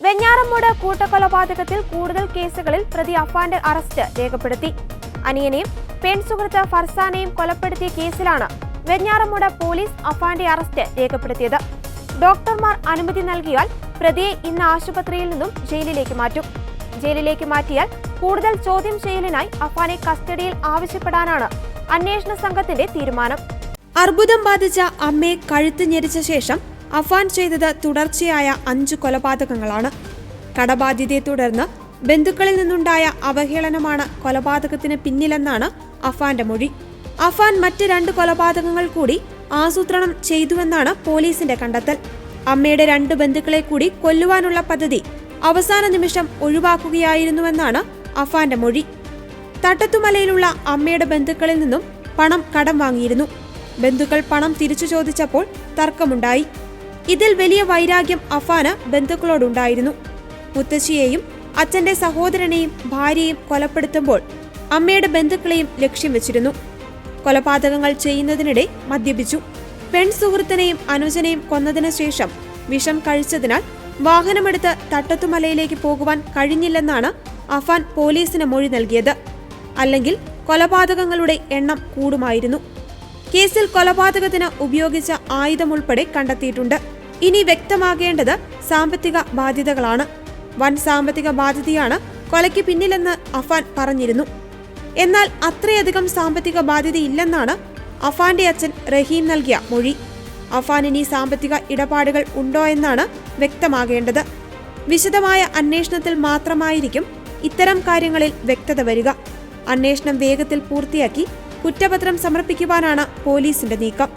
വെഞ്ഞാറമൂട് കൂട്ടക്കൊലപാതകത്തിൽ കൂടുതൽ കേസുകളിൽ പ്രതി അഫാന്റെ അറസ്റ്റ് രേഖപ്പെടുത്തി. അനിയനെയും പെൺസുഹൃത്ത് ഫർസാനെയും കൊലപ്പെടുത്തിയ കേസിലാണ് വെഞ്ഞാറമൂട് പോലീസ് അഫാന്റെ അറസ്റ്റ് രേഖപ്പെടുത്തിയത്. ഡോക്ടർമാർ അനുമതി നൽകിയാൽ പ്രതിയെ ഇന്ന് ആശുപത്രിയിൽ നിന്നും ജയിലിലേക്ക് മാറ്റും. ജയിലിലേക്ക് മാറ്റിയാൽ കൂടുതൽ ചോദ്യം ചെയ്യലിനായി അഫാനെ കസ്റ്റഡിയിൽ ആവശ്യപ്പെടാനാണ് അന്വേഷണ സംഘത്തിന്റെ തീരുമാനം. അർബുദം ബാധിച്ച അമ്മയെ കഴുത്ത് ഞെരിച്ച ശേഷം അഫാൻ ചെയ്തത് തുടർച്ചയായ 5 കൊലപാതകങ്ങളാണ്. കടബാധ്യതയെ തുടർന്ന് ബന്ധുക്കളിൽ നിന്നുണ്ടായ അവഹേളനമാണ് കൊലപാതകത്തിന് പിന്നിലെന്നാണ് അഫാന്റെ മൊഴി. അഫാൻ മറ്റ് 2 കൊലപാതകങ്ങൾ കൂടി ആസൂത്രണം ചെയ്തുവെന്നാണ് പോലീസിന്റെ കണ്ടെത്തൽ. അമ്മയുടെ 2 ബന്ധുക്കളെ കൂടി കൊല്ലുവാനുള്ള പദ്ധതി അവസാന നിമിഷം ഒഴിവാക്കുകയായിരുന്നുവെന്നാണ് അഫാന്റെ മൊഴി. തട്ടത്തുമലയിലുള്ള അമ്മയുടെ ബന്ധുക്കളിൽ നിന്നും പണം കടം വാങ്ങിയിരുന്നു. ബന്ധുക്കൾ പണം തിരിച്ചു ചോദിച്ചപ്പോൾ തർക്കമുണ്ടായി. ഇതിൽ വലിയ വൈരാഗ്യം അഫാന് ബന്ധുക്കളോടുണ്ടായിരുന്നു. മുത്തശ്ശിയെയും അച്ഛന്റെ സഹോദരനെയും ഭാര്യയെയും കൊലപ്പെടുത്തുമ്പോൾ അമ്മയുടെ ബന്ധുക്കളെയും ലക്ഷ്യം വെച്ചിരുന്നു. കൊലപാതകങ്ങൾ ചെയ്യുന്നതിനിടെ മദ്യപിച്ചു. പെൺസുഹൃത്തിനെയും അനുജനെയും കൊന്നതിനു ശേഷം വിഷം കഴിച്ചതിനാൽ വാഹനമെടുത്ത് തട്ടത്തുമലയിലേക്ക് പോകുവാൻ കഴിഞ്ഞില്ലെന്നാണ് അഫാൻ പോലീസിന് മൊഴി നൽകിയത്. അല്ലെങ്കിൽ കൊലപാതകങ്ങളുടെ എണ്ണം കൂടുമായിരുന്നു. കേസിൽ കൊലപാതകത്തിന് ഉപയോഗിച്ച ആയുധമുൾപ്പെടെ കണ്ടെത്തിയിട്ടുണ്ട്. ഇനി വ്യക്തമാകേണ്ടത് സാമ്പത്തിക ബാധ്യതകളാണ്. വൻ സാമ്പത്തിക ബാധ്യതയാണ് കൊലയ്ക്ക് പിന്നിലെന്ന് അഫാൻ പറഞ്ഞിരുന്നു. എന്നാൽ അത്രയധികം സാമ്പത്തിക ബാധ്യതയില്ലെന്നാണ് അഫാന്റെ അച്ഛൻ റഹീം നൽകിയ മൊഴി. അഫാൻ ഇനി സാമ്പത്തിക ഇടപാടുകൾ ഉണ്ടോ എന്നാണ് വ്യക്തമാകേണ്ടത്. വിശദമായ അന്വേഷണത്തിൽ മാത്രമായിരിക്കും ഇത്തരം കാര്യങ്ങളിൽ വ്യക്തത വരിക. അന്വേഷണം വേഗത്തിൽ പൂർത്തിയാക്കി കുറ്റപത്രം സമർപ്പിക്കുവാനാണ് പോലീസിന്റെ നീക്കം.